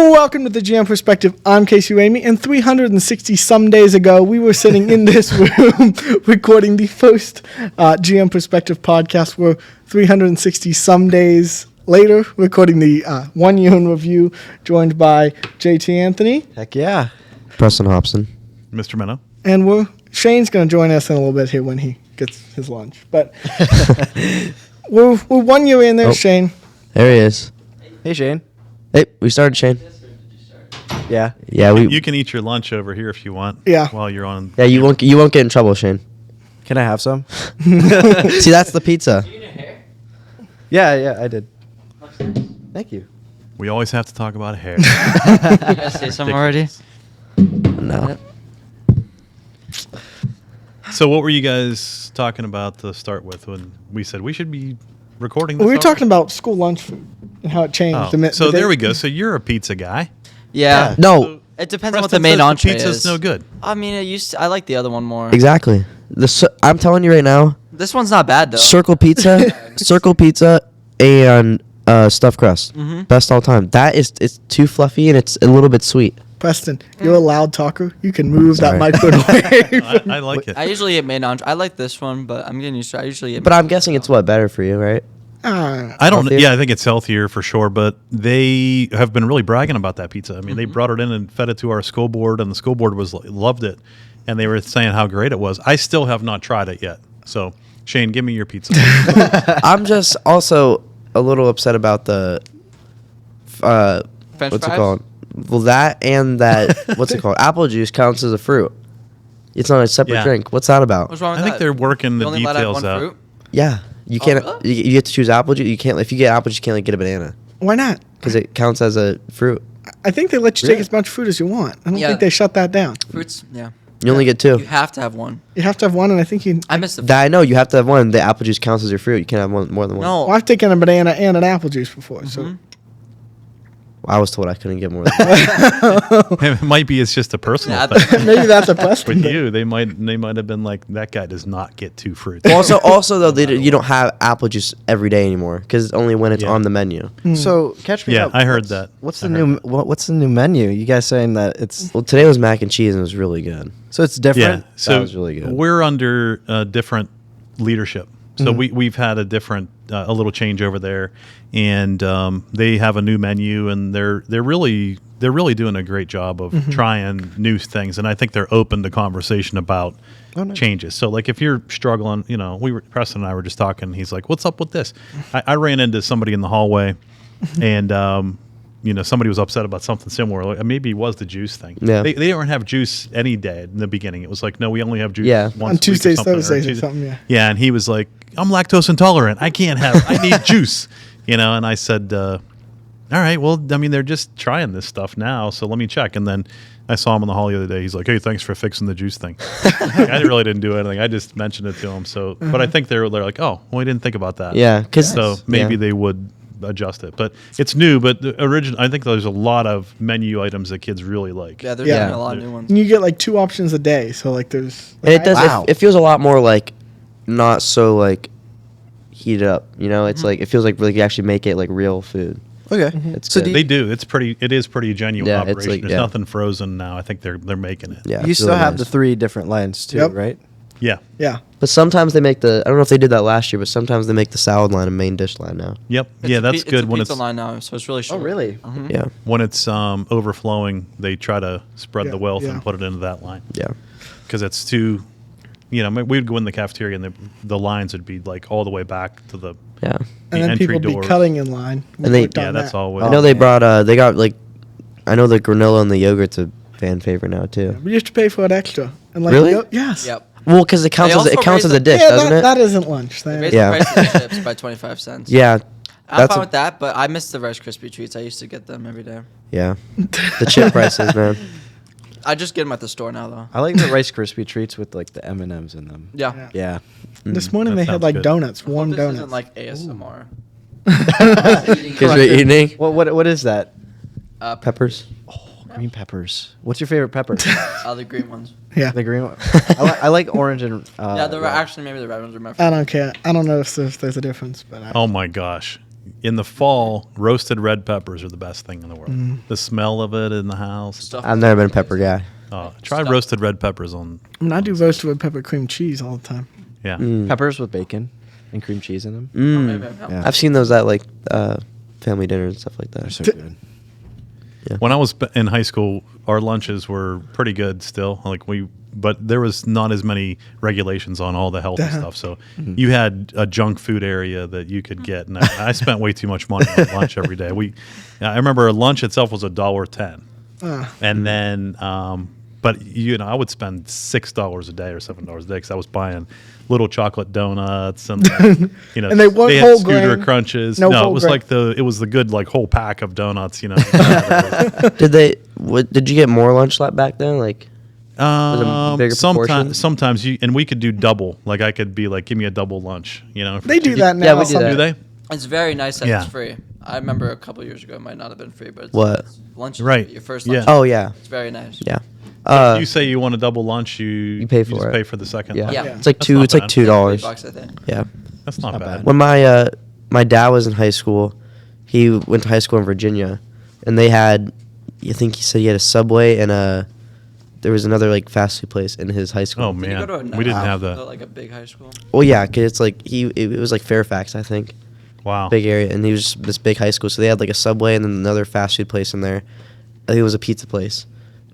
Welcome to the GM Perspective. I'm Kasey Ramey, and 360 some days ago, we were sitting in this room recording the first GM Perspective podcast. We're 360 some days later recording the 1 year in review, joined by J.T. Anthony. Heck yeah. Preston Hobson. Mr. Mennow. And Shane's going to join us in a little bit here when he gets his lunch. But we're 1 year in there, Shane. There he is. Hey, Shane. Hey, we started, Shane. Yeah. Yeah, You can eat your lunch over here if you want. Yeah. While you're on. Yeah, you won't get in trouble, Shane. Can I have some? See, that's the pizza. Yeah, I did. Thank you. We always have to talk about hair. You guys say something already? No. So what were you guys talking about to start with when we said we should be recording this? We were talking about school lunch food and how it changed. Oh, so there we go. So you're a pizza guy. Yeah. No. So It depends on what Preston the main says entree pizza's is. no good. I mean, I like the other one more. Exactly. I'm telling you right now, This one's not bad though. Circle Pizza, and stuffed crust. Best all time. It's too fluffy and it's a little bit sweet. Preston, you're a loud talker. You can move that Sorry. microphone away. I like it. I usually get main entree. I like this one, but I'm getting used to it. I usually get But I'm guessing it's better for you, right? I don't. Healthier? Yeah, I think it's healthier for sure. But they have been really bragging about that pizza. I mean, they brought it in and fed it to our school board, and the school board loved it, and they were saying how great it was. I still have not tried it yet. So, Shane, give me your pizza. I'm just also a little upset about the French what's fries? it called? Well, that and that what's it called? Apple juice counts as a fruit. It's not a separate Yeah. drink. What's that about? What's wrong with I that? think they're working You the only allowed to have details one out. fruit? Yeah, you can't. really? You have to choose apple juice. You can't. If you get apple juice, you can't like, get a banana Why not? because it counts as a fruit. I think they let you take as much fruit as you want. I don't Yeah. think they shut that down. Fruits, yeah. You only get two. You have to have one. You have to have one, and I think you. I missed the. That I know. You have to have one. The apple juice counts as your fruit. You can't have more than one. No. Well, I've taken a banana and an apple juice before, so I was told I couldn't get more than one. It might be it's just a personal Yeah, thing. maybe that's a Preston With thing. you, they might have been like, that guy does not get two fruits. also though, you don't have apple juice every day anymore because it's only when it's Yeah. on the menu. So catch me Yeah, up. I heard that. What's I the heard new What's the new menu? You guys saying that it's Well, today was mac and cheese and it was really good. so it's different? Yeah, so was really good. we're under different leadership. So we've had a different a little change over there, and they have a new menu, and they're really doing a great job of trying new things, and I think they're open to conversation about changes. So like if you're struggling, Preston and I were just talking. He's like, "What's up with this?" I ran into somebody in the hallway, and somebody was upset about something similar. Like, maybe it was the juice thing. Yeah. They didn't have juice any day in the beginning. It was like, no, we only have juice Yeah. once On a week or Tuesdays, something, Thursdays, or Tuesday- something, yeah. Yeah, and he was like, I'm lactose intolerant. I need juice. And I said, all right, well, I mean, they're just trying this stuff now, so let me check. And then I saw him in the hall the other day. He's like, hey, thanks for fixing the juice thing. I really didn't do anything. I just mentioned it to him. So, but I think they're like, oh, well, we didn't think about that. Yeah, because So maybe they would adjust it. But it's new, but the original, I think there's a lot of menu items that kids really like. Yeah, there's Yeah. been a lot of new ones. And you get like 2 options a day, so like there's. And it does. Wow. It feels a lot more like not so like heated up. It's like it feels like really you actually make it like real food. Okay. It's So good. They do. It is pretty genuine Yeah, it's operation. like- There's yeah. nothing frozen now. I think they're making it. Yeah, you it's still really have nice. the 3 different lines too, Yep. right? Yeah. Yeah. But sometimes they make I don't know if they did that last year, but sometimes they make the salad line a main dish line now. Yep. It's Yeah, a that's pi- good it's a when pizza it's line now, so it's really short. really? Yeah, when it's overflowing. They try to spread Yeah, the wealth yeah. and put it into that line yeah. because it's too. We'd go in the cafeteria and the lines would be like all the way back to the Yeah. And then entry people be doors. cutting in line. We And they- worked on Yeah, that's that. always. I know they brought. They got like. I know the granola and the yogurt's a fan favorite now too. We used to pay for it extra. And like, Really? yes. Yep. Well, because it counts They as it also counts as raised a dish, Yeah, doesn't it? that isn't lunch. They That- raised Yeah. the price of the chips by 25 cents. Yeah, I'm that's fine a- with that, but I miss the Rice Krispie treats. I used to get them every day. yeah. The chip prices, man. I just get them at the store now, though. I like the Rice Krispie treats with like the M&Ms in them. Yeah. Yeah. Yeah. This morning That they had sounds like good. donuts, warm This donuts. isn't like ASMR. Because you're eating What is that? peppers. Green peppers. What's your favorite pepper? The green ones. yeah. The green one. I like orange and Yeah, the red. actually maybe the red ones are my I favorite. don't care. I don't know if there's a difference, but Oh my gosh! in the fall, roasted red peppers are the best thing in the world. The smell of it in the house. Stuff I've never been a pepper guy. Try Stuff. roasted red peppers on. I mean, I do roasted red pepper cream cheese all the time. Yeah. Peppers with bacon and cream cheese in them. maybe I've Yeah. I've seen those at like family dinners and stuff like They're that. so good. When I was in high school, our lunches were pretty good still. But there was not as many regulations on all the healthy stuff. So you had a junk food area that you could get, and I spent way too much money on lunch every day. I remember lunch itself was $1.10, and then but I would spend $6 a day or $7 a day because I was buying little chocolate donuts and And they weren't had whole Scooter grain? Crunches. No No, whole it was grain. like it was the good like whole pack of donuts. Did you get more lunch back then? Like, was it bigger proportion? Sometimes we could do double. Like I could be like, give me a double lunch. For They do two- that now. Yeah, we do that. Do they? It's very nice that Yeah. it's free. I remember a couple years ago it might not have been free, but it's What? it's lunch is Right. free. Your first Yeah. lunch. Oh yeah, It's very nice. yeah. If you say you want a double lunch, you pay just for it. pay for the second. Yeah. lunch. Yeah. It's like That's two. not It's like bad. $2. $3, I think. Yeah. That's not, Not bad. bad. When my dad was in high school, he went to high school in Virginia, and they had, I think he said he had a Subway and there was another like fast food place in his high school. Oh Did you man, go to a we didn't nice- have that. Like a big high school. Well, yeah, 'cause it's like it was like Fairfax, I think, Wow. big area, and he was just this big high school, so they had like a Subway and then another fast food place in there. I think it was a pizza place,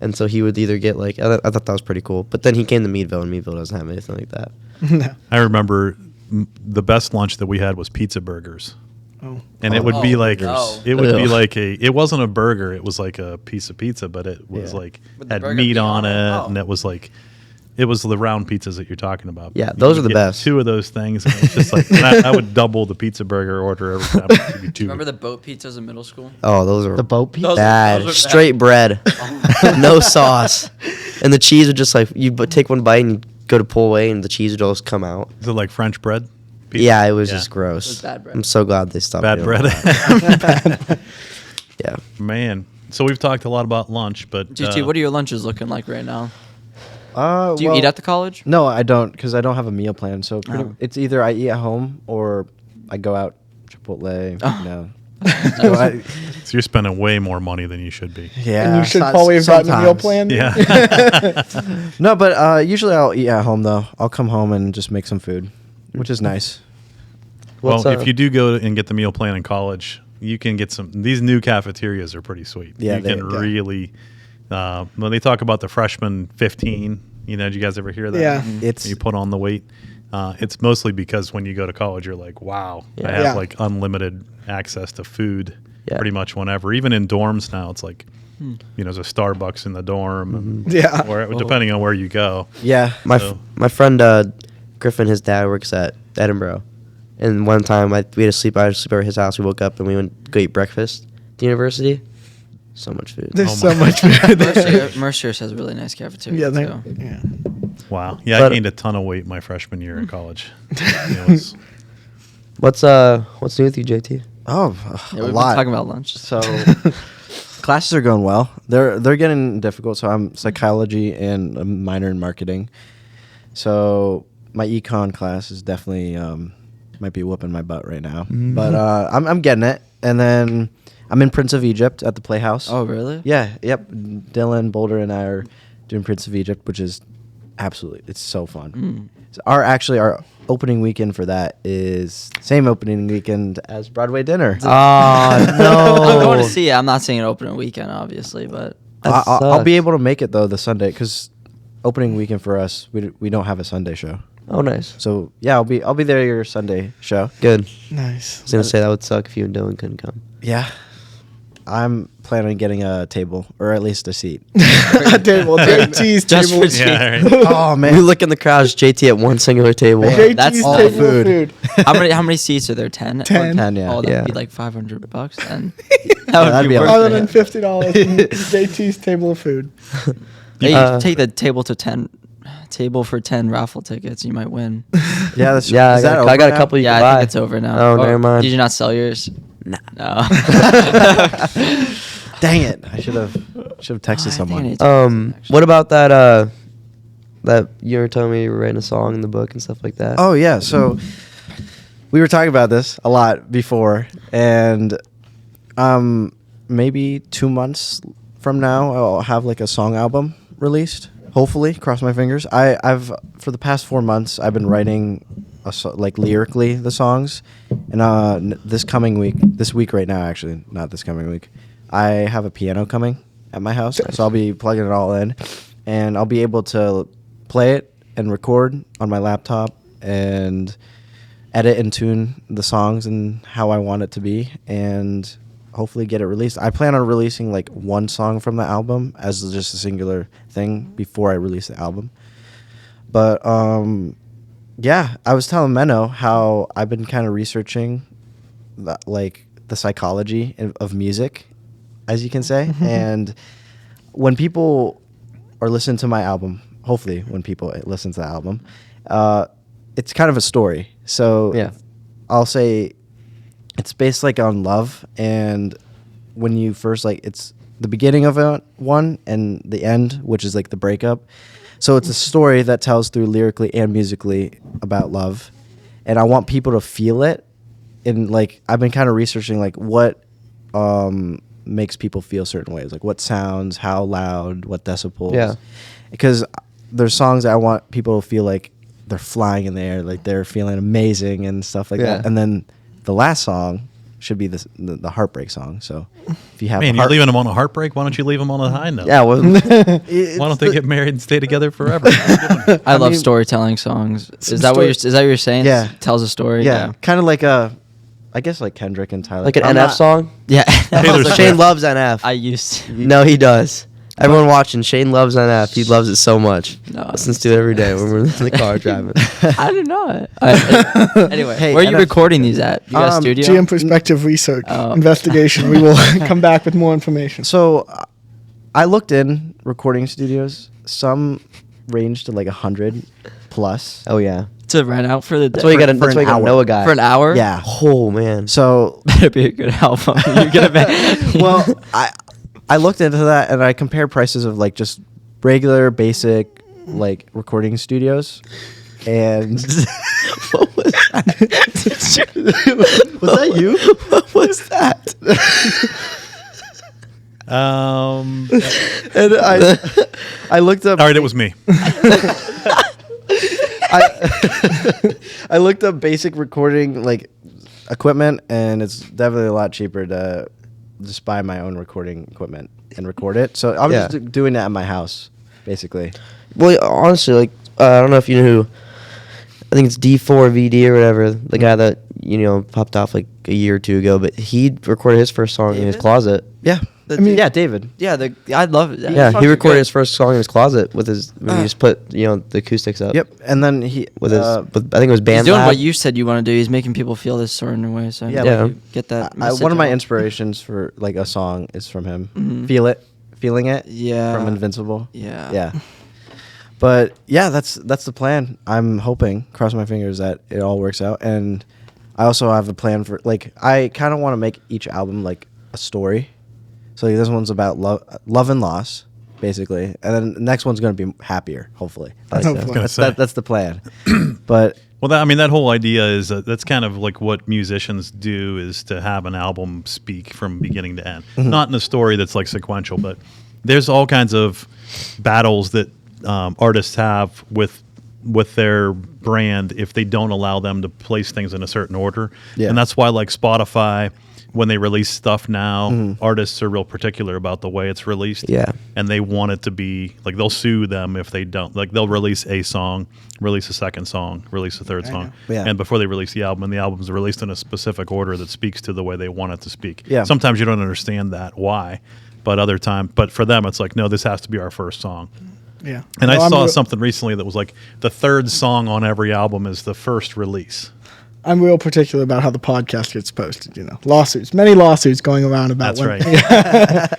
and so he would either get like I thought that was pretty cool. But then he came to Meadville, and Meadville doesn't have anything like that. No. I remember the best lunch that we had was pizza burgers. Oh. And it would be like Oh. it would be Ew. like it wasn't a burger, it was like a piece of pizza, but it was Yeah. like With the had burger meat meat on on it, it? Oh. and it was the round pizzas that you're talking about. Yeah, You those would are the get best. 2 of those things, and it's just like and I would double the pizza burger order every time. It'd be 2. Remember the boat pizzas in middle school? Oh, those are The boat pizza. Those- bad. those are bad. Straight bread, no sauce, and the cheese would just like take one bite and you go to pull away, and the cheese would just come out. Is it like French bread? Pizza? Yeah, it was Yeah. just gross. It was bad bread. I'm so glad they stopped. Bad doing bread. that. Yeah. Man. So we've talked a lot about lunch, but GT, what are your lunches looking like right now? Do Do you eat at the college? No, I don't, because I don't have a meal plan. So Oh. it's either I eat at home or I go out Chipotle. Oh. No. So so you're spending way more money than you should be. yeah. And you should so- probably have gotten a meal sometimes. plan. Yeah. No, but usually I'll eat at home though. I'll come home and just make some food, which is nice. Well, What's, if you do go and get the meal plan in college, you can get these new cafeterias are pretty sweet. Yeah, you can really, when they talk about the freshman 15, did you guys ever hear that? Yeah. It's You put on the weight. It's mostly because when you go to college, you're like, wow, I Yeah. have Yeah. like unlimited access to food Yeah. pretty much whenever. Even in dorms now, it's like, there's a Starbucks in the dorm, and Yeah. or depending on where you go. yeah. My friend Griffin, his dad works at Edinburgh, and one time we had to sleep. I had to sleep over at his house. We woke up and we went to go eat breakfast at the university. So much food. There's Oh so my much food there. Mercier's has a really nice cafeteria. Yeah, too. yeah. Wow. Yeah, But- I gained a ton of weight my freshman year in college. It was- What's new with you, JT? Oh, Yeah, a we've been lot. talking about lunch. So classes are going well. They're getting difficult. So I'm psychology and a minor in marketing. So my econ class is definitely might be whooping my butt right now. But I'm getting it. And then I'm in Prince of Egypt at the Playhouse. Oh, really? Yeah. Yep. Dylan Boulder and I are doing Prince of Egypt, which is it's so fun. So our opening weekend for that is same opening weekend as Broadway dinner. Oh no! I'm going to see it. I'm not seeing it opening weekend, obviously, but That I'll be sucks. able to make it though the Sunday because opening weekend for us we don't have a Sunday show. Oh, nice. So yeah, I'll be there your Sunday show. Good. Nice. I was gonna say that would suck if you and Dylan couldn't come. Yeah, I'm planning on getting a table or at least a seat. A table, JT's Just table. for yeah, right. Oh We look in the crowds. JT at one singular table. JT's That's table all of food. food. how many seats are there? 10? 10. 10, yeah. Oh, that'd Yeah. be like $500 then. that'd be worth Other it. than $50 in JT's table of food. Yeah, you Uh, take the table for 10 raffle tickets, you might win. Yeah, that's Yeah, is that I got over a now? couple you Yeah, can I buy. think it's over now. Oh, never mind. Did you not sell yours? Nah. No. Dang it! I should have texted I think someone. I need to- What about that? That you were telling me you were writing a song in the book and stuff like that. Oh yeah, so we were talking about this a lot before, and maybe 2 months from now I'll have like a song album released. Hopefully, cross my fingers. I've for the past 4 months I've been writing like lyrically the songs, and this week right now, actually not this coming week, I have a piano coming at my house, so I'll be plugging it all in, and I'll be able to play it and record on my laptop and edit and tune the songs and how I want it to be, and hopefully get it released. I plan on releasing like one song from the album as just a singular thing before I release the album. But yeah, I was telling Mennow how I've been kind of researching the psychology of music, as you can say. And when people are listening to my album, hopefully when people listen to the album, it's kind of a story. So Yeah. I'll say it's based like on love, and when you first it's the beginning of one and the end, which is like the breakup. So it's a story that tells through lyrically and musically about love, and I want people to feel it. And like I've been kind of researching like what makes people feel certain ways, like what sounds, how loud, what decibels. Yeah. Because there's songs that I want people to feel like they're flying in the air, like they're feeling amazing and stuff like that. And then the last song should be the heartbreak song. So if you have you're leaving them on a heartbreak. Why don't you leave them on a high note? Yeah. Well, Why don't they get married and stay together forever? I love storytelling songs. Is that what you're saying? Yeah. Tells a story. Yeah. Kind of like I guess like Kendrick and Tyler. like an I'm NF not- song. Yeah. Taylor Swift. Shane loves NF. I used to. No, he does. Everyone watching, Shane loves NF. He loves it so much. No, Listens to it every day when we're in the car driving. I didn't know it. Anyway, Hey, where are you NF recording these at? You got a studio? GM Perspective Research Oh. Investigation. We will come back with more information. So I looked in recording studios. Some range to like 100 plus. Oh yeah, To rent out for the day. that's why you got to. for That's an why you got to hour. know a guy For an hour? Yeah. Oh man. So Better be a good album. You're gonna be. well, I looked into that and I compared prices of like just regular basic like recording studios, and What was that? was that you? What was that? And I looked up. All right, it was me. I looked up basic recording like equipment, and it's definitely a lot cheaper to just buy my own recording equipment and record it. So I'm Yeah. just doing that at my house, basically. Well, honestly, like I don't know if you know who. I think it's D4VD or whatever, the guy that popped off like a year or two ago. But he recorded his first song in his David? closet. Yeah, I mean, yeah, David. Yeah, I love it. Yeah, Songs he are recorded good. his first song in his closet with his. When he just put the acoustics up. Yep, and then he With his, with, I think it was He's band. doing Lab. what you said you want to do. He's making people feel this certain way. So Yeah, Yeah. you get that. one of my message out. inspirations for like a song is from him. Mhm. Feeling it. Yeah. From Invincible. Yeah. Yeah. But yeah, that's the plan. I'm hoping, cross my fingers, that it all works out. And I also have a plan for like I kind of want to make each album like a story. So this one's about love and loss, basically, and then the next one's going to be happier, hopefully. Hopefully. That's the plan. But Well, that whole idea is that's kind of like what musicians do, is to have an album speak from beginning to end. Not in a story that's like sequential, but there's all kinds of battles that artists have with their brand if they don't allow them to place things in a certain order. Yeah. And that's why like Spotify, when they release stuff now, artists are real particular about the way it's released. Yeah. And they want it to be like, they'll sue them if they don't. Like they'll release a song, release a second song, release a third song. Yeah. And before they release the album, and the album's released in a specific order that speaks to the way they want it to speak. Yeah. Sometimes you don't understand that why, but for them it's like, no, this has to be our first song. Yeah. And No, I I'm saw real- something recently that was like the third song on every album is the first release. I'm real particular about how the podcast gets posted. Lawsuits, many lawsuits going around about. That's when- right.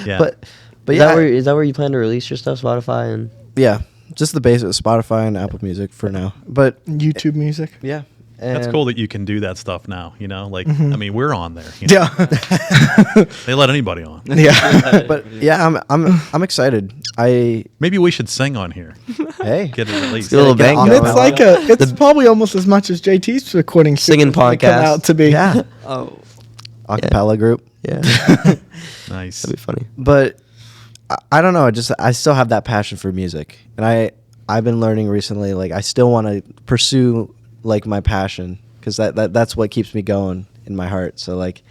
Yeah. but Is yeah, that where you plan to release your stuff, Spotify and? yeah, just the basic Spotify and Apple Music for now. But YouTube music. yeah, That's And- cool that you can do that stuff now. Like Mm-hmm. I mean, we're on there. you know? Yeah. They let anybody on. Yeah. But yeah, I'm excited. Maybe we should sing on here. Hey, Get it released. a little Get bang on And going. it's probably almost as much as JT's recording Singing gonna come podcast. out to be. yeah, Oh, acapella group. Yeah, Nice. that'd be funny. But I don't know. I still have that passion for music, and I've been learning recently. Like I still want to pursue like my passion because that's what keeps me going in my heart. So like,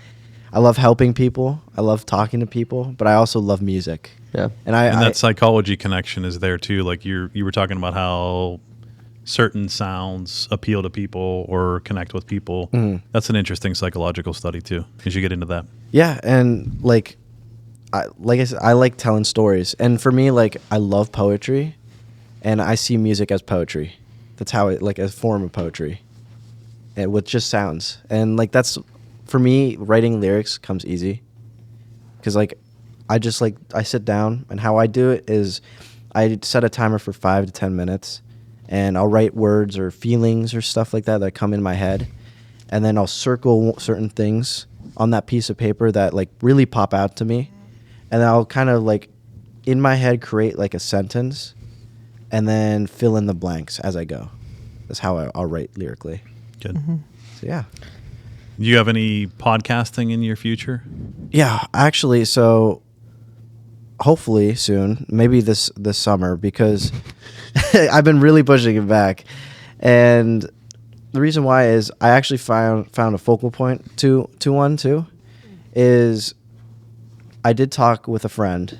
I love helping people. I love talking to people, but I also love music. Yeah, And And that psychology connection is there too. Like you were talking about how certain sounds appeal to people or connect with people. That's an interesting psychological study too, as you get into that. yeah, and like I said, I like telling stories, and for me, like I love poetry, and I see music as poetry. That's how it like a form of poetry, and with just sounds, and like that's for me. Writing lyrics comes easy, because like I sit down, and how I do it is I set a timer for 5 to 10 minutes, and I'll write words or feelings or stuff like that come in my head, and then I'll circle certain things on that piece of paper that like really pop out to me, and I'll kind of like in my head create like a sentence, and then fill in the blanks as I go. That's how I'll write lyrically. Good. So yeah. Do you have any podcasting in your future? Yeah, actually, so hopefully soon, maybe this summer, because I've been really pushing it back, and the reason why is I actually found a focal point to one too, is I did talk with a friend,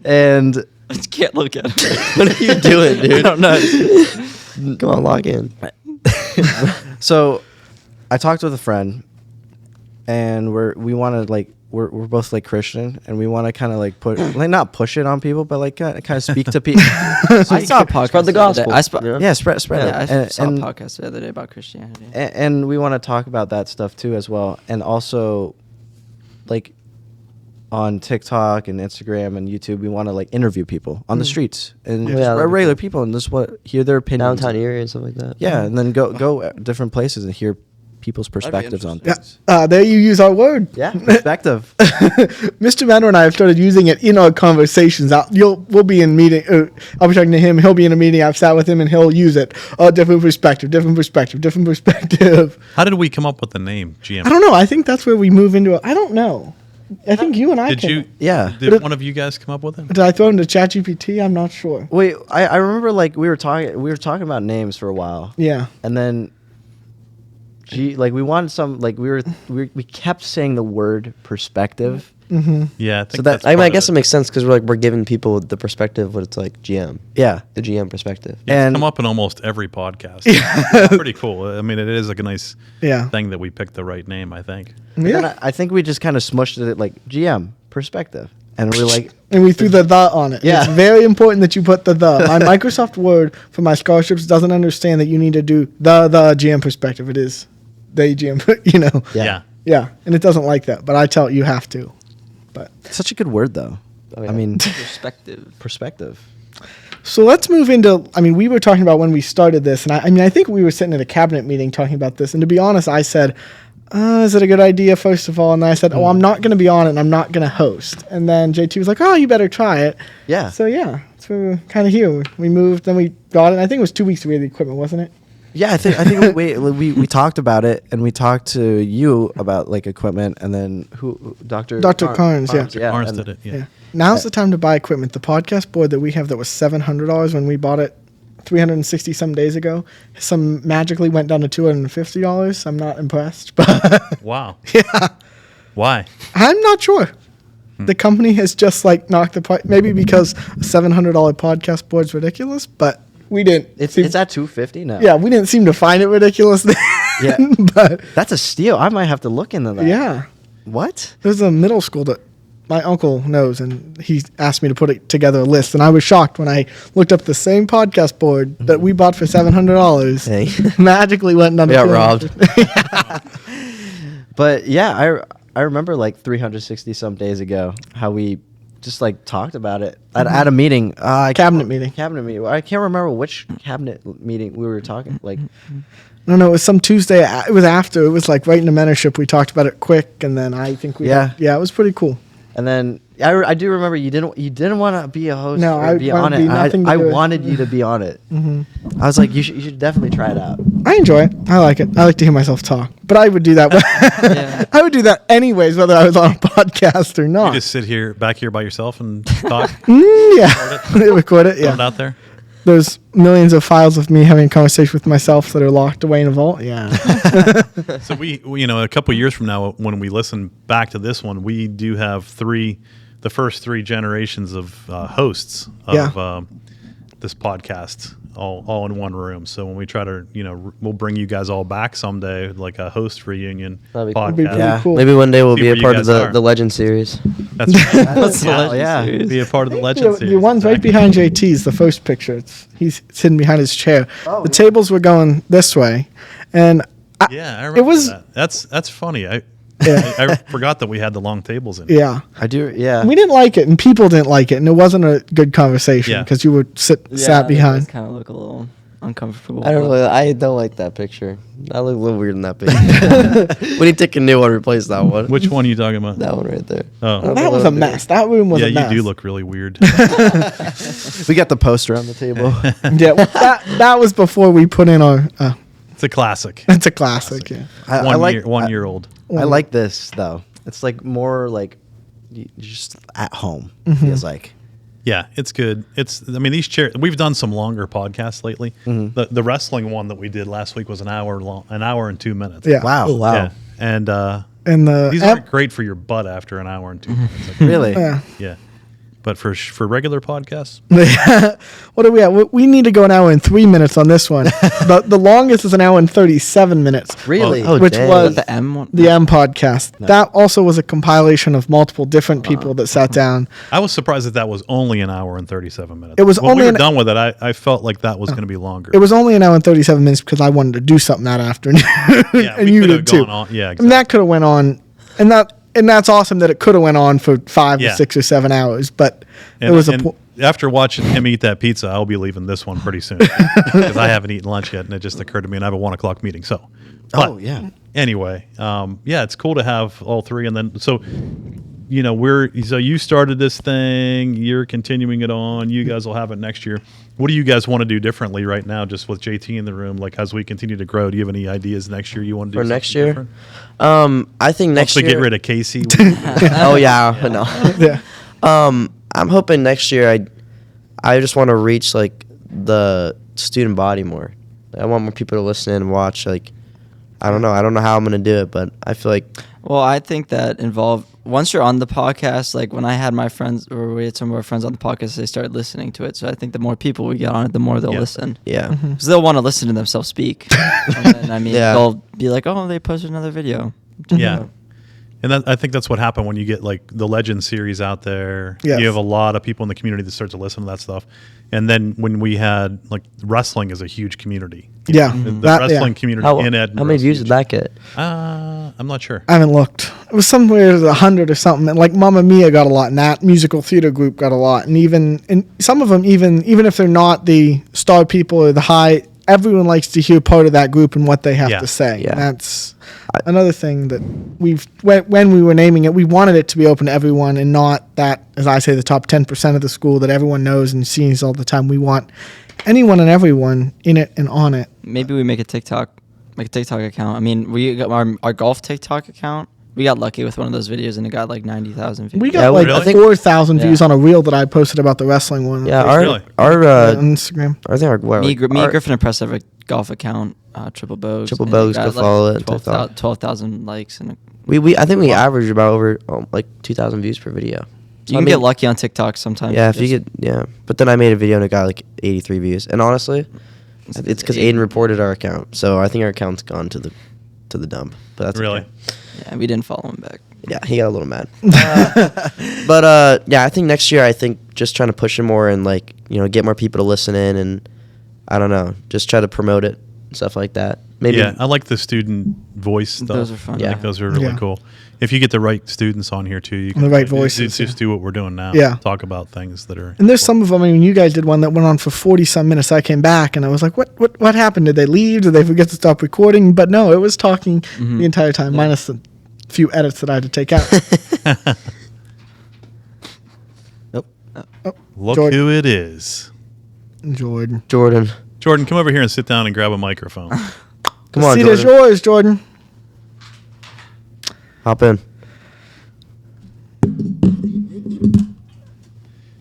and I just can't look at him. what are you doing, dude? I don't know. Come on, log in. so I talked with a friend, and we want to like we're both like Christian, and we want to kind of like not push it on people, but like kind of speak to people. I saw a podcast. Spread the gospel. I sp- Yeah. Yeah, spread yeah, it. I saw a podcast the other day about Christianity. And we want to talk about that stuff too as well, and also like on TikTok and Instagram and YouTube, we want to like interview people on the streets and Yeah, just that'd be regular cool. people and hear their opinions. Downtown area and stuff like that. Yeah, and then go different places and hear people's perspectives on Yeah. things. There you use our word. Yeah, perspective. Mr. Mennow and I have started using it in our conversations. We'll be in meeting. I'll be talking to him. He'll be in a meeting. I've sat with him, and he'll use it. Different perspective. How did we come up with the name GM? I don't know. I think that's where we move into it. I don't know. I think you and I Did you? Yeah. Did one of you guys come up with it? Did I throw into ChatGPT? I'm not sure. Wait, I remember like we were talking about names for a while. Yeah. And then like we wanted some like we kept saying the word perspective. Mm-hmm. Yeah, I think So that- that's I mean, I part guess of it makes sense because we're giving people the perspective of what it's like GM, Yeah. the GM perspective. Yeah, and- it's come up in almost every podcast. It's pretty cool. I mean, it is like a nice Yeah. thing that we picked the right name, I think. And then Yeah. I think we just kind of smushed it at like GM perspective, and we're like, And we threw the on it. Yeah. It's very important that you put the. My Microsoft Word for my scholarships doesn't understand that you need to do the GM perspective. It is the GM, Yeah. Yeah. Yeah. And it doesn't like that, but I tell it you have to. But such a good word though. Oh, yeah. I mean, Perspective. perspective. so let's move into. I mean, we were talking about when we started this, and I think we were sitting at a cabinet meeting talking about this. And to be honest, I said, "Is it a good idea?" First of all, and then I said, "Oh, I'm not going to be on it. And I'm not going to host." And then JT was like, "Oh, you better try it." Yeah. So yeah, that's where we're kind of here. We moved, then we got it. I think it was 2 weeks we had the equipment, wasn't it? Yeah, I think we talked about it, and we talked to you about like equipment, and then Dr. Carnes, yeah. Carnes and- did it. Yeah. Yeah. Now's the time to buy equipment. The podcast board that we have that was $700 when we bought it 360 some days ago, some magically went down to $250. I'm not impressed, but Wow. yeah, Why? I'm not sure. The company has just like knocked the price. Maybe because a $700 podcast board's ridiculous, but we didn't. It's seem- at $250 now. yeah, we didn't seem to find it ridiculous then. Yeah. But That's a steal. I might have to look into that. yeah, What? there's a middle school that my uncle knows, and he asked me to put together a list, and I was shocked when I looked up the same podcast board that we bought for $700. Hey. Magically went down We to got $250. robbed. But yeah, I remember like 360 some days ago how we just like talked about it at a meeting. Cabinet meeting. Cabinet meeting. I can't remember which cabinet meeting we were talking. Like, No, it was some Tuesday. It was after. It was like right in the mentorship. We talked about it quick, and then I think we. Yeah. Yeah, it was pretty cool. and then I do remember you didn't want to be a host. No, or I be wanted on to it. be nothing to I do it. wanted you to be on it. Mm-hmm. I was like, you should definitely try it out. I enjoy it. I like it. I like to hear myself talk. But I would do that. Yeah. I would do that anyways, whether I was on a podcast or You not. just sit back here by yourself and talk. Yeah. Record it. Throw it Yeah. out there. There's millions of files of me having a conversation with myself that are locked away in a vault. Yeah. So we a couple years from now, when we listen back to this one, we do have the first three generations of hosts of this podcast all in one room. So when we try to, we'll bring you guys all back someday, like a host reunion That'd be cool. That'd be podcast. pretty cool. Maybe one day we'll See be where a you part of guys the, are. the Legend series. That's right. That's the Yeah, Legend yeah. series. Be a part of the Legend series. The one's right exactly. behind JT's, the first picture. He's sitting behind his chair. Oh, the yeah. tables were going this way. And Yeah, I remember was- that. That's funny. Yeah. I forgot that we had the long tables in. yeah. I do. Yeah. We didn't like it, and people didn't like it, and it wasn't a good conversation Yeah. because you would sat behind. Kind of look a little uncomfortable. I don't like that picture. I look a little weird in that picture. We need to take a new one, replace that one. Which one are you talking about? That one right there. Oh, That was a mess. That room was yeah, a mess. you do look really weird. We got the poster on the table. Yeah, well, that was before we put in our. It's a classic. It's a classic. Yeah. I like One year old. I like this though. It's like more like you're just at home. Mm-hmm. Feels like. Yeah, it's good. These chairs. We've done some longer podcasts lately. The wrestling one that we did last week was an hour long, an hour and 2 minutes. Yeah. Wow. Oh, wow. Yeah. And And the these aren't great for your butt after an hour and 2 minutes. Like, Really? Yeah. yeah. But for regular podcasts, What are we at? We need to go an hour and 3 minutes on this one. The longest is an hour and 37 minutes. Really? Oh, Which dang. was the M one. the M podcast. That also was a compilation of multiple different people that sat down. I was surprised that was only an hour and 37 minutes. It was when only we were an- done with it. I felt like that was going to be longer. It was only an hour and 37 minutes because I wanted to do something that afternoon. Yeah, and we you could did have too. gone on. Yeah, And that could have went on, and that's awesome that it could have went on for 5 Yeah. or 6 or 7 hours. But And, it was and after watching him eat that pizza, I'll be leaving this one pretty soon because I haven't eaten lunch yet, and it just occurred to me, and I have a 1 o'clock meeting. So, Oh yeah. Anyway, yeah, it's cool to have all three, and then so you started this thing, you're continuing it on. You guys will have it next year. What do you guys want to do differently right now, just with JT in the room? Like as we continue to grow, do you have any ideas next year you want to do For next something year? different? I think next Once we year. get rid of Kasey. Oh yeah, no. yeah. I'm hoping next year I just want to reach like the student body more. I want more people to listen in and watch. Like I don't know how I'm gonna do it, but I feel like Well, I think that once you're on the podcast, like when I had my friends or we had some of our friends on the podcast, they started listening to it. So I think the more people we get on it, the more they'll Yeah. listen. yeah. Because they'll want to listen to themselves speak. And then, Yeah. they'll be like, oh, they posted another video. Yeah. And I think that's what happened when you get like the Legend series out there. Yes. You have a lot of people in the community that start to listen to that stuff. And then when we had like wrestling is a huge community. Yeah. The That- yeah. wrestling community How, in Edinburgh. how many is views huge. did that get? I'm not sure. I haven't looked. It was somewhere 100 or something. And like Mamma Mia got a lot, and that musical theater group got a lot, and some of them even if they're not the star people or the high, everyone likes to hear part of that group and what they have Yeah. to say. Yeah. And that's another thing that when we were naming it, we wanted it to be open to everyone and not that, as I say, the top 10% of the school that everyone knows and sees all the time. We want anyone and everyone in it and on it. Maybe we make a TikTok account. I mean, we got our golf TikTok account. We got lucky with one of those videos and it got like 90,000 views. We got Yeah, like really? I think- 4,000 Yeah. views on a reel that I posted about the wrestling one. Yeah, Really? our on Instagram. I think our me, our- Griffin, and Press have a golf account, Triple Bows. Triple and Bows, it got go follow it, 12,000 likes. And we I think we average about over like 2,000 views per video. you can get lucky on TikTok sometimes. Yeah, if you get but then I made a video and it got like 83 views. And honestly, it's because Aiden reported our account, so I think our account's gone to the dump. But that's Really? okay. Yeah, we didn't follow him back. Yeah, he got a little mad. But yeah, I think next year just trying to push it more and like get more people to listen in and I don't know, just try to promote it, stuff like that. Maybe Yeah, I like the student voice stuff. Those are fun. I think Yeah. those are really Yeah. cool. if you get the right students on here too, you can the right voices, just do what we're doing now. Yeah. Talk about things that are. And there's some of them. I mean, you guys did one that went on for 40-some minutes. I came back and I was like, what happened? Did they leave? Did they forget to stop recording? But no, it was talking the entire time, minus the few edits that I had to take out. Nope. Look Jordan. who it is. Jordan. Jordan, come over here and sit down and grab a microphone. Come on, The seat is Jordan. yours, Jordan. Hop in.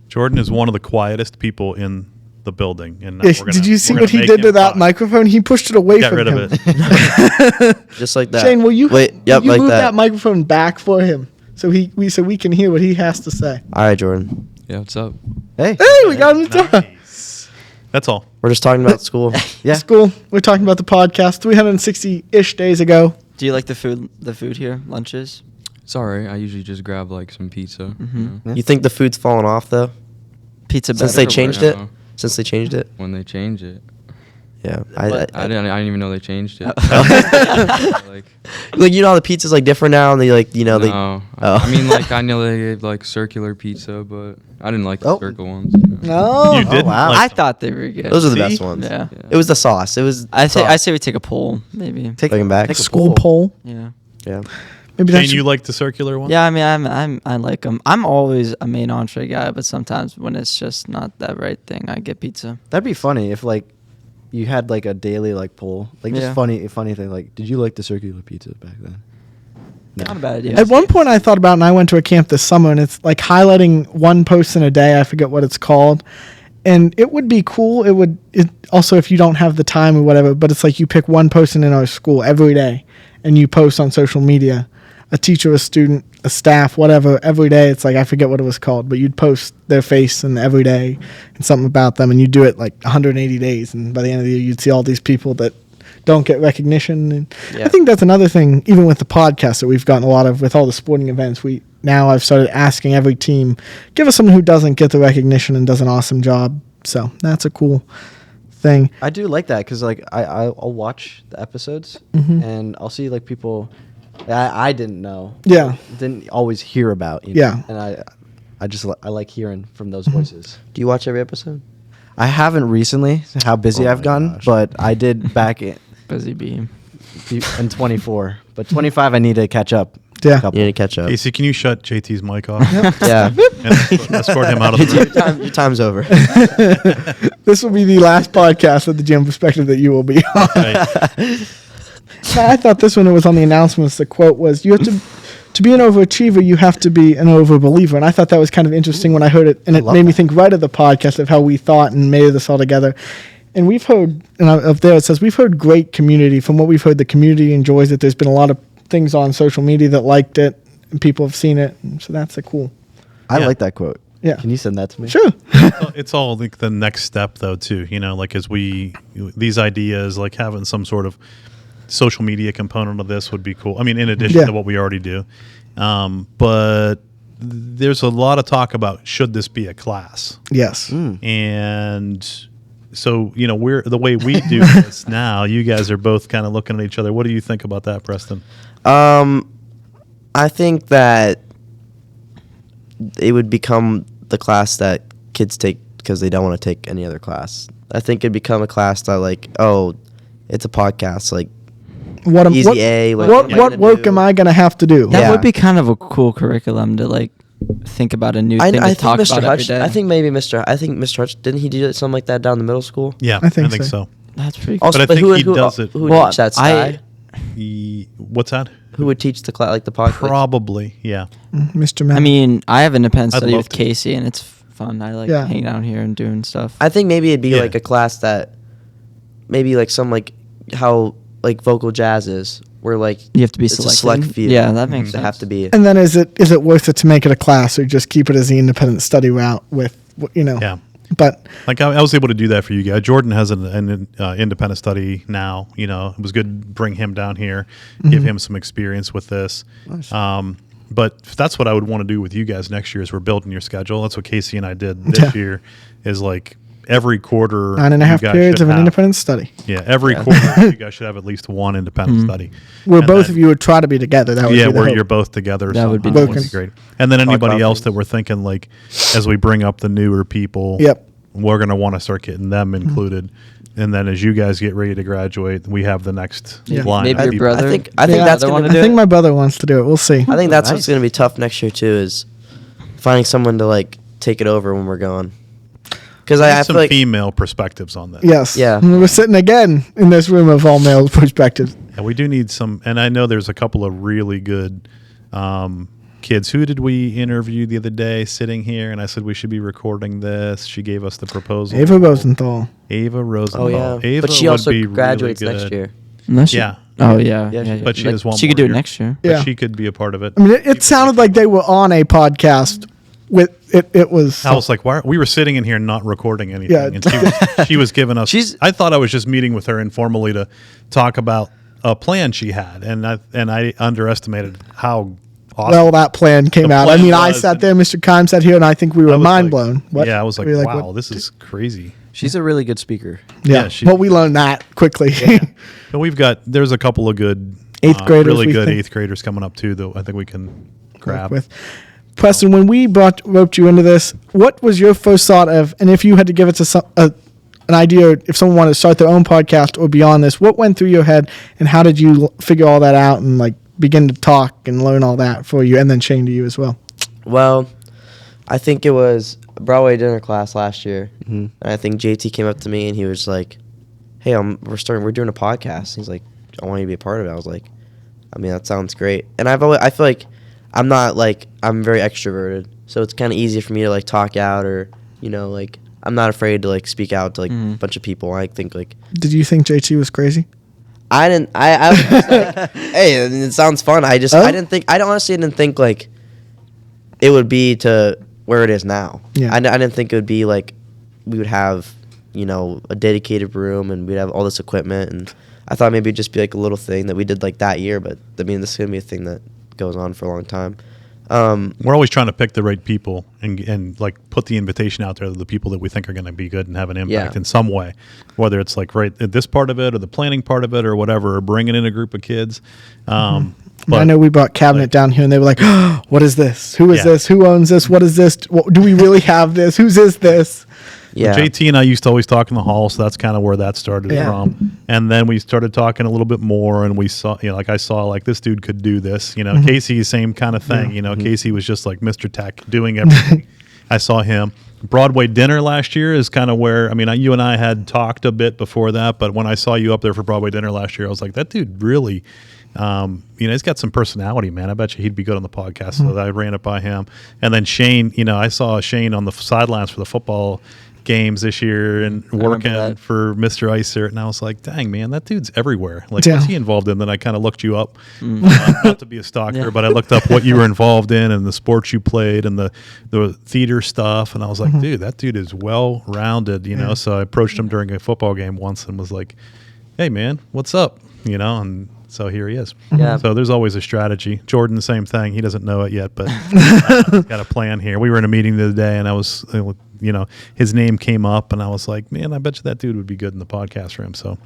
Jordan is one of the quietest people in the building. And Yes, did you see what he did to that microphone? He pushed it away Got from rid him. of it. Just like that. Shane, will you Wait, will yep, you like move that. that microphone back for him so we can hear what he has to say? All right, Jordan. Yeah, what's up? Hey. Hey, we got him to talk. Nice. That's all. We're just talking about school. Yeah. School. We're talking about the podcast 360-ish days ago. Do you like the food here? Lunches? It's alright. I usually just grab like some pizza. Mhm. Yeah. You think the food's fallen off though? Pizza Since better. they changed it? No. Since they changed it? When they change it. Yeah. I didn't even know they changed it. like, Like, you know how the pizza's like different now and they like, you know, they. no. Oh. I mean, like, I know they gave like circular pizza, but I didn't like the Oh. circle ones. You know? No. You didn't wow. like I them. thought they were good. Those are the See? best ones. Yeah. Yeah. It was the sauce. It was. I say sauce. we take a poll maybe. Take Looking back. take a School poll. poll. Yeah. Yeah. Maybe Shane, that's you like the circular one? Yeah, I mean, I like them. I'm always a main entree guy, but sometimes when it's just not that right thing, I get pizza. That'd be funny if like you had like a daily like poll, like Yeah. just funny thing. Like, did you like the circular pizza back then? No. Not a bad idea. At one point, I thought about, and I went to a camp this summer, and it's like highlighting one post in a day. I forget what it's called, and it would be cool. It also, if you don't have the time or whatever, but it's like you pick one person in our school every day, and you post on social media, a teacher, a student, a staff, whatever. Every day, it's like I forget what it was called, but you'd post their face and every day and something about them, and you do it like 180 days, and by the end of the year, you'd see all these people that don't get recognition. And Yeah. I think that's another thing, even with the podcast that we've gotten a lot of with all the sporting events. I've started asking every team, give us someone who doesn't get the recognition and does an awesome job. So that's a cool thing. I do like that because like I'll watch the episodes Mhm. and I'll see like people that I didn't know, Yeah. didn't always hear about. You know? Yeah. and I like hearing from those voices. Do you watch every episode? I haven't recently. How busy Oh I've my gotten, gosh. but I did back in Busy bee. 24, but 25 I need to catch up. Yeah. Couple. You need to catch up. Casey, can you shut JT's mic off? Yeah. And escort him out of the room. Your time's over. This will be the last podcast of the Gym Perspective that you will be on. Right. I thought this one, it was on the announcements. The quote was, "You have to be an overachiever, you have to be an overbeliever." And I thought that was kind of interesting when I heard it, and it love made me that. think right of the podcast of how we thought and made this all together. And we've heard, and up there it says, we've heard great community. From what we've heard, the community enjoys it. There's been a lot of things on social media that liked it, and people have seen it. And so that's a cool. I Yeah. like that quote. Yeah. Can you send that to me? Sure. It's all like the next step though too, like as these ideas, like having some sort of social media component of this would be cool. I mean, in addition Yeah. to what we already do. But there's a lot of talk about should this be a class? Yes. And so, we're the way we do this now, you guys are both kind of looking at each other. What do you think about that, Preston? I think that it would become the class that kids take because they don't want to take any other class. I think it'd become a class that like, oh, it's a podcast, like What am, easy what, A. Like, what, am I what gonna work do? am I going to have to do? That Yeah. would be kind of a cool curriculum to like think about a new I thing to think talk Mr. about every Hutch. day. I think maybe Mr. Hutch didn't he do something like that down the middle school? Yeah, I think so. so. That's pretty cool. Also, But I think who, he who, does it- Who would Well, teach that I- side? What's that? Who would teach the class, like the podcast? Probably, yeah. Mr. Matt. I mean, I have independent I'd study love with to. Casey, and it's fun. I like Yeah. hanging out here and doing stuff. I think maybe it'd be Yeah. like a class that maybe like some like how like vocal jazz is, where like You have to be it's selected. a select few. Yeah, that makes They sense. have to be. and then is it worth it to make it a class or just keep it as the independent study route with, Yeah. But Like I was able to do that for you guys. Jordan has an independent study now. It was good to bring him down here, give him some experience with this. Nice. But that's what I would want to do with you guys next year. Is we're building your schedule. That's what Casey and I did this Yeah. year. Is like every quarter 9.5 you guys periods should of an have- independent study. Yeah, every quarter you guys should have at least one independent study. Where And both then- of you would try to be together. That would yeah, be the where hope. you're both together. That would be somehow nice. great. And then anybody about else things. that we're thinking, like, as we bring up the newer people, Yep. we're going to want to start getting them included. And then as you guys get ready to graduate, we have the next Yeah. line. Maybe of your people. brother. I think Yeah, that's I gonna wanna be, I think my brother wants to do it. We'll see. I think that's what's Nice. gonna be tough next year too, is finding someone to like take it over when we're gone. Because I There's feel some like female perspectives on that. Yes. Yeah. We're sitting again in this room of all male perspectives. And we do need some, and I know there's a couple of really good kids. Who did we interview the other day sitting here? And I said we should be recording this. She gave us the proposal. Ava Rosenthal. Ava Rosenthal. oh yeah, Ava but she would also be really graduates good. next year. No, she- Yeah. Oh yeah. Yeah, yeah, but she Like, has one She more could do year. it next year. But Yeah. she could be a part of it. I mean, it sounded like they were on a podcast with it. It was. I was like, why? We were sitting in here not recording anything. Yeah. And she was giving us. She's- I thought I was just meeting with her informally to talk about a plan she had, and I underestimated how awesome. well, that plan came The out. I plan mean, I was- sat there, Mr. Kime sat here, and I think we I were was mind like- blown. What? Yeah, I was like, We were wow, what- this is crazy. She's a really good speaker. Yeah. yeah, she- well, we learned that quickly. And there's a couple of good Eighth graders, really we good think. eighth graders coming up too. Though I think we can grab. with. Preston, when we roped you into this, what was your first thought of, and if you had to give it to an idea, if someone wanted to start their own podcast or beyond this, what went through your head, and how did you figure all that out and like begin to talk and learn all that for you, and then Shane to you as well? Well, I think it was Broadway dinner class last year, Mm-hmm. and I think JT came up to me and he was like, "Hey, we're doing a podcast." He's like, "I want you to be a part of it." I was like, "I mean, that sounds great." And I feel like I'm very extroverted, so it's kind of easy for me to like talk out, or like I'm not afraid to like speak out to like a bunch of people. I think like Did you think JT was crazy? I didn't. I was just like, hey, it sounds fun. I honestly didn't think like it would be to where it is now. Yeah. I didn't think it would be like we would have a dedicated room and we'd have all this equipment, and I thought maybe it'd just be like a little thing that we did like that year. But I mean, this is gonna be a thing that goes on for a long time. We're always trying to pick the right people and like put the invitation out there to the people that we think are going to be good and have an impact Yeah. in some way, whether it's like right at this part of it or the planning part of it or whatever, or bringing in a group of kids. I know we brought cabinet like- down here, and they were like, oh, "What is this? Who is Yeah. this? Who owns this? What is this? Do we really have this? Whose is this?" Yeah. JT and I used to always talk in the hall, so that's kind of where that started Yeah. from. And then we started talking a little bit more, and we saw, I saw like this dude could do this. Kasey, same kind of thing. Kasey was just like Mr. Tech, doing everything. I saw him. Broadway dinner last year is kind of where, you and I had talked a bit before that, but when I saw you up there for Broadway dinner last year, I was like, that dude really, he's got some personality, man. I bet you he'd be good on the podcast. So I ran it by him. And then Shane, I saw Shane on the sidelines for the football games this year and remember working that. for Mr. Icer, and I was like, dang, man, that dude's everywhere. Like, Yeah. what's he involved in? Then I kind of looked you up, not to be a stalker, Yeah. but I looked up what you were involved in and the sports you played and the theater stuff, and I was like, dude, that dude is well-rounded, So I approached him during a football game once and was like, hey, man, what's up? And so here he is. Yeah. So there's always a strategy. Jordan, the same thing. He doesn't know it yet, but got a plan here. We were in a meeting the other day, and I was, his name came up, and I was like, man, I bet you that dude would be good in the podcast room. So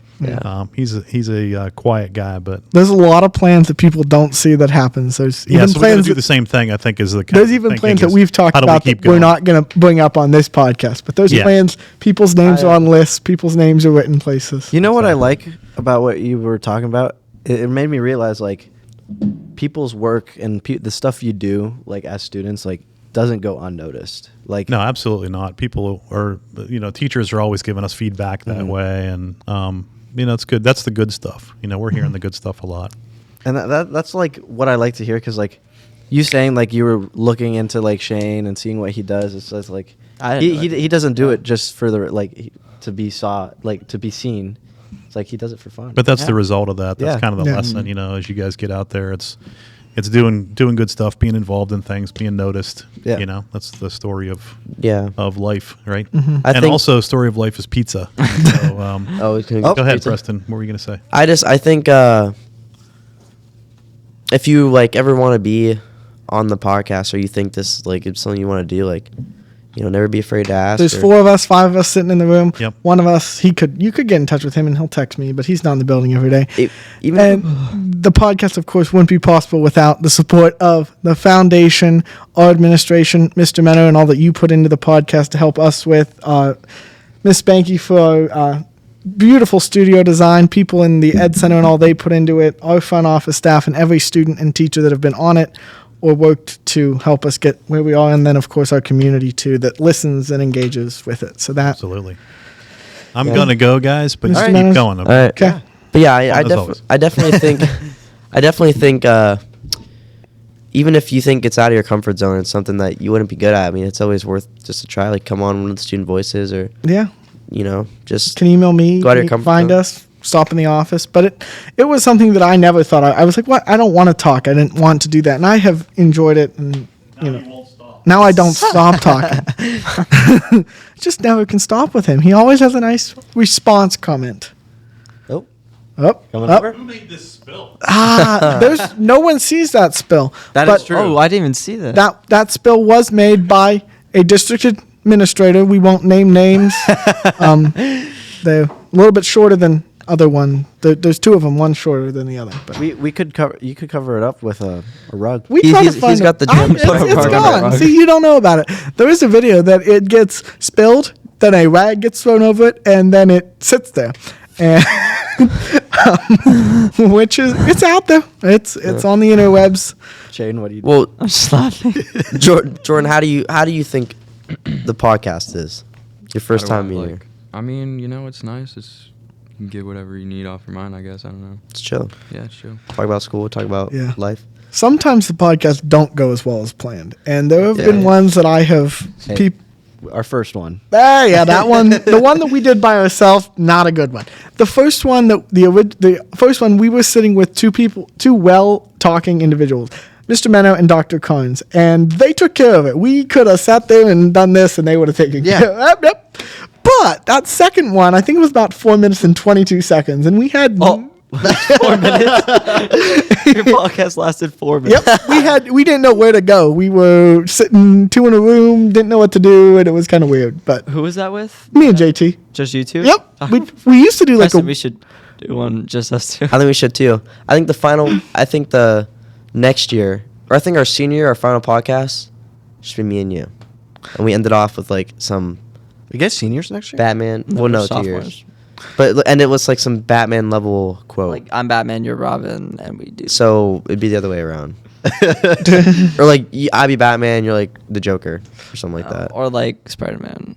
he's a quiet guy, but There's a lot of plans that people don't see that happens. There's yeah, even so we're gonna plans. do the same thing. I think is the kind There's of even thinking plans that is, we've talked how do about we keep that we're going? not going to bring up on this podcast. But those Yeah. plans, people's names are on lists. People's names are written places. You know what I like about what you were talking about? It made me realize like people's work and the stuff you do like as students like doesn't go unnoticed. Like No, absolutely not. People are, teachers are always giving us feedback that way, and it's good. That's the good stuff. We're hearing the good stuff a lot. And that's like what I like to hear, because like you saying like you were looking into like Shane and seeing what he does. It's just like I didn't know he doesn't do it just for the to be to be seen. It's like he does it for fun. But that's Yeah. the result of that. That's Yeah. kind of the Yeah. lesson, as you guys get out there. It's doing good stuff, being involved in things, being noticed. Yeah. That's the story of Yeah. life, right? I And think- also, story of life is pizza. So, Oh, it's gonna go be ahead, pizza. Preston. What were you going to say? I think if you like ever want to be on the podcast, or you think this like it's something you want to do, like never be afraid to ask. There's 4 of us, 5 of us sitting in the room. Yep. One of us, you could get in touch with him and he'll text me, but he's not in the building every day. And the podcast, of course, wouldn't be possible without the support of the foundation, our administration, Mr. Mennow, and all that you put into the podcast to help us with. Miss Spanky for our beautiful studio design, people in the Ed Center and all they put into it, our front office staff, and every student and teacher that have been on it or worked to help us get where we are, and then, of course, our community, too, that listens and engages with it. So that... Absolutely. I'm going to go, guys, but you Mr. keep Mennow? going. All right. Okay. But yeah, I definitely think even if you think it's out of your comfort zone, it's something that you wouldn't be good at. I mean, it's always worth just to try. Like, come on one of the student voices, or Yeah. Just Can email me, Go out of your comfort find zone. us, stop in the office. But it was something that I never thought. I was like, what? I don't want to talk. I didn't want to do that. And I have enjoyed it. And, now I don't stop talking. Just never can stop with him. He always has a nice response comment. Oh, Up, coming up. over. Who made this spill? There's no one sees that spill. That But is true. Oh, I didn't even see that. That spill was made by a district administrator. We won't name names. They're a little bit shorter than other one. There's 2 of them. One shorter than the other. But We could cover. You could cover it up with a rug. we He's- try to he's- find he's got it. the gym It's part on gone. it. See, you don't know about it. There is a video that it gets spilled, then a rag gets thrown over it, and then it sits there. And which is it's out there. It's on the interwebs. Shane, what do you? well, I'm just laughing. Jordan, how do you think the podcast is? Your first How do time I, being like- here. I mean, it's nice. You can get whatever you need off your mind, I guess. I don't know. It's chill. Yeah, it's chill. Talk about school. Talk about Yeah. life. Sometimes the podcasts don't go as well as planned, and there have Yeah. been ones that I have. Hey, our first one. Yeah, that one. The one that we did by ourselves, not a good one. The first one the first one we were sitting with 2 well talking individuals, Mr. Mennow and Dr. Carnes, and they took care of it. We could have sat there and done this, and they would have taken care of it. Yep. But that second one, I think it was about 4 minutes and 22 seconds, and we had. Oh, 4 minutes. Your podcast lasted 4 minutes. Yep, we didn't know where to go. We were sitting 2 in a room, didn't know what to do, and it was kind of weird. But Who was that with? me and JT. Just you two? Yep, we used to do like Preston, we should do one just us two. I think we should too. I think the next year, or I think our senior year, our final podcast should be me and you, and we ended off with like some You guys seniors next year? Batman. No, Well, we're no, 2 sophomores. years. But and it was like some Batman level quote. Like I'm Batman, you're Robin, and we do. So it'd be the other way around. Or like I'd be Batman, you're like the Joker, or something like that. Or like Spider-Man.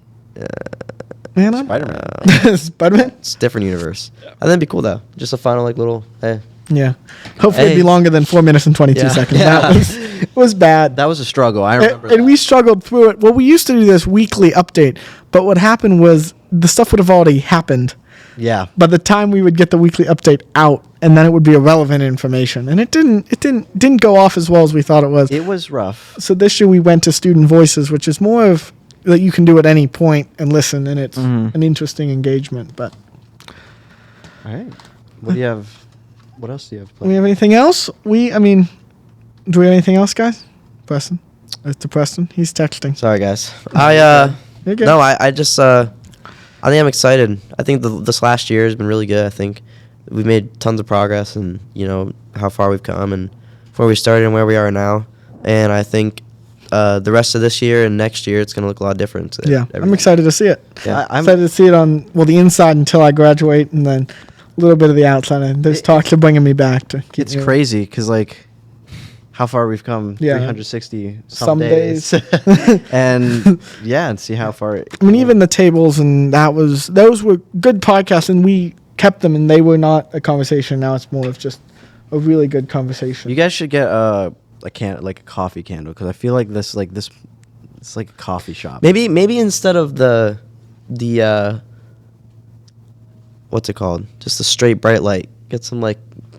Man, I'm Spider-Man. Spider-Man. It's a different universe. I think it'd be cool though. Just a final like little hey. Yeah. Hopefully it'd be Hey. longer than 4 minutes and 22 Yeah. seconds. Yeah. That was, it was bad. That was a struggle. I remember. And we struggled through it. Well, we used to do this weekly update, but what happened was the stuff would have already happened Yeah. by the time we would get the weekly update out, and then it would be irrelevant information. And it didn't go off as well as we thought it was. It was rough. So this year we went to Student Voices, which is more of that you can do at any point and listen, and it's an interesting engagement. But All right. What do you have? What else do you have? do we have anything else? Do we have anything else, guys? Preston, it's to Preston. He's texting. Sorry guys. You're good. No, I just I think I'm excited. I think this last year has been really good. I think we've made tons of progress, and how far we've come, and where we started and where we are now. And I think the rest of this year and next year, it's going to look a lot different. Yeah, I'm excited to see it. Yeah. I'm excited to see it on the inside until I graduate, and then a little bit of the outside. And there's talks of bringing me back to. It's crazy because how far we've come. Yeah. 360 Some days. and and see how far. I mean, even the tables and those were good podcasts, and we kept them, and they were not a conversation. Now it's more of just a really good conversation. You guys should get a coffee candle because I feel like this it's like a coffee shop. Maybe instead of the what's it called? Just a straight bright light. Get some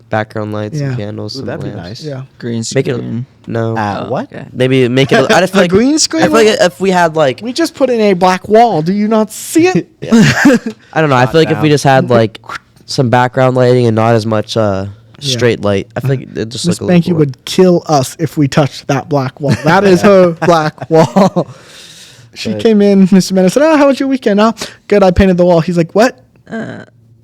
background lights Yeah. and candles. Ooh, some that'd be lamps. nice. Yeah. Green Make screen. it no. What? Okay. Maybe make it. I feel A like green screen? I feel like if we had We just put in a black wall. Do you not see it? I don't know. I feel like if we just had some background lighting and not as much straight light, I feel like it just Miss look a little Spanky cooler. would kill us if we touched that black wall. That is her black wall. She Good. came in. Mr. Mennow said, "Oh, how was your weekend?" "Oh, good. I painted the wall." He's like, "What?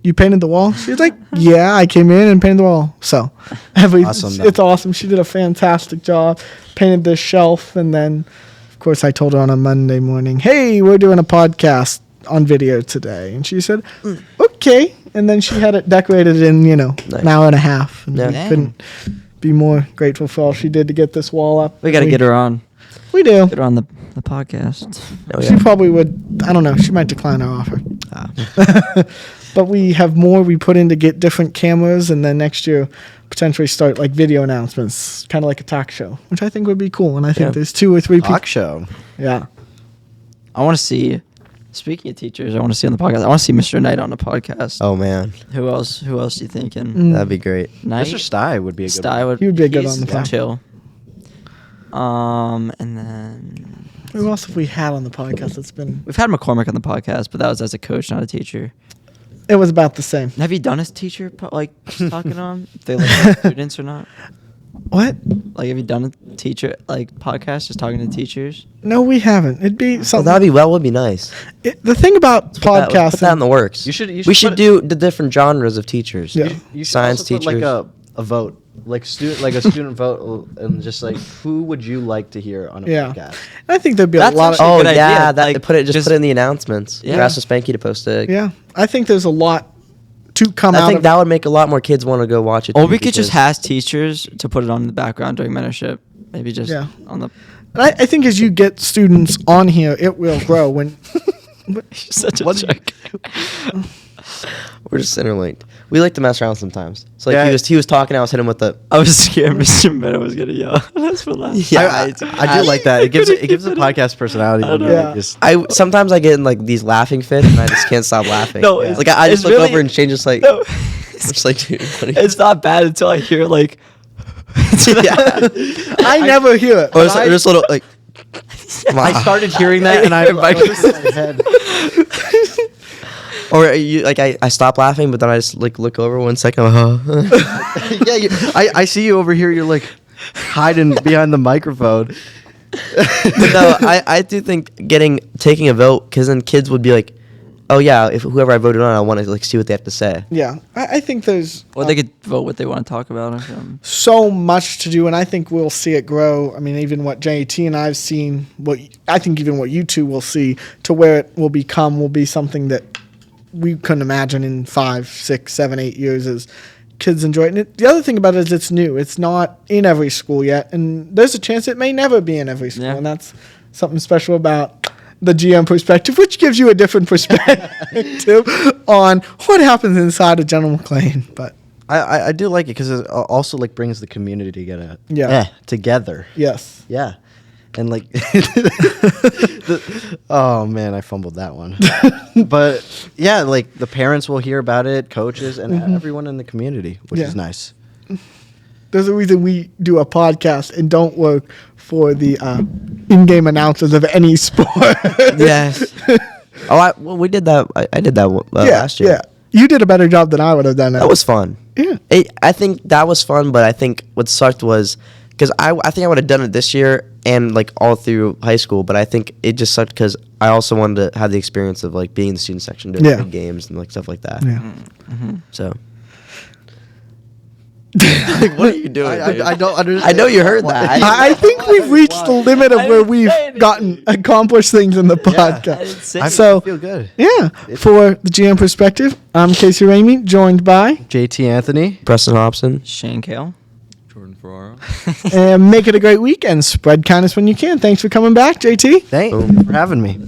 You painted the wall?" She's like, "Yeah, I came in and painted the wall." So, Awesome, it's awesome. She did a fantastic job. Painted this shelf, and then, of course, I told her on a Monday morning, "Hey, we're doing a podcast on video today," and she said, "Okay." And then she had it decorated in an hour and a half. And Yeah. we Dang. couldn't be more grateful for all she did to get this wall up. We got to get her on. We do. Get her on the podcast. Oh, She probably would. I don't know. She might decline our offer. But we have more we put in to get different cameras, and then next year potentially start like video announcements, kind of like a talk show, which I think would be cool. And I think Yeah. there's 2 or 3 people. Talk show. Yeah. I want to see. Speaking of teachers, I want to see on the podcast. I want to see Mr. Knight on the podcast. Oh man, Who else? Who else do you thinking? that'd be great. Knight. Mr. Sty would be a good Sty would. He would be a good he's on the podcast. chill. And then Who else have we had on the podcast that's been? we've had McCormick on the podcast, but that was as a coach, not a teacher. It was about the same. Have you done a teacher talking on if they like students or not? What? Like, have you done a teacher podcast just talking to teachers? No, we haven't. It'd be Oh, something. would be nice. The thing about Put that podcasting. in the works. You should we put should it- do the different genres of teachers. Yeah. You should Science also put, teachers. like a vote, like a student vote, and just like who would you like to hear on a Yeah. podcast? I think there'd be That's a lot of. actually- Oh good yeah, idea. that Like, put it just- put it in the announcements. Yeah. Yeah. Ask Spanky to post it. Yeah, I think there's a lot to come out I think of. that would make a lot more kids want to go watch it. Or too, we could just because- ask teachers to put it on in the background during mentorship. Maybe just Yeah. on the. And I think as you get students on here, it will grow. When Such a What- jerk. We're just interlinked. We like to mess around sometimes. So like Yeah. he was talking, I was hitting him with the I was scared Mr. Meadow was gonna yell. That's what last. Yeah, I do like that. It gives the podcast personality. when you, Yeah. like, just- sometimes I get in like these laughing fits and I just can't stop laughing. No, Yeah. it's- like I it's just look really- over and change just like No, I'm just like dude, what are you- it's not bad until I hear like. yeah. I never hear it. Or but just, I- just a little like I started hearing that, and I noticed in my head. or you like I stop laughing but then I just like look over 1 second. Yeah, I see you over here. You're like hiding behind the microphone. But no, I do think taking a vote because then kids would be like, oh yeah, if whoever I voted on, I want to like see what they have to say. yeah, I think there's Or they could vote what they want to talk about or something. so much to do, and I think we'll see it grow. I mean, even what J.T. and I've seen, what I think even what you two will see, to where it will be something that we couldn't imagine in 5, 6, 7, 8 years as kids enjoy it. And the other thing about it is it's new. It's not in every school yet, and there's a chance it may never be in every school, Yeah. and that's something special about the GM perspective, which gives you a different perspective on what happens inside of General McLean. But I do like it because it also like brings the community together. Yeah. Together. yes, Yeah. And like, oh man, I fumbled that one. But yeah, like the parents will hear about it, coaches, and everyone in the community, which Yeah. is nice. there's a reason we do a podcast and don't work for the in-game announcers of any sport. Yes. We did that. I did that last year. Yeah, you did a better job than I would have done. That was fun. Yeah. I think that was fun, but I think what sucked was because I think I would have done it this year and like all through high school, but I think it just sucked because I also wanted to have the experience of like being in the student section doing Yeah. big games and like stuff like that. Yeah. So. Like, what are you doing? dude? I don't understand. I know you heard that. I think we've reached the limit of where we've gotten accomplished things in the podcast. I So- feel good. Yeah. For the GM perspective, I'm Kasey Ramey, joined by JT Anthony. Preston Hobson. Shane Khel. Jordan Ferraro. and make it a great week and spread kindness when you can. Thanks for coming back, JT. Thanks Boom. for having me.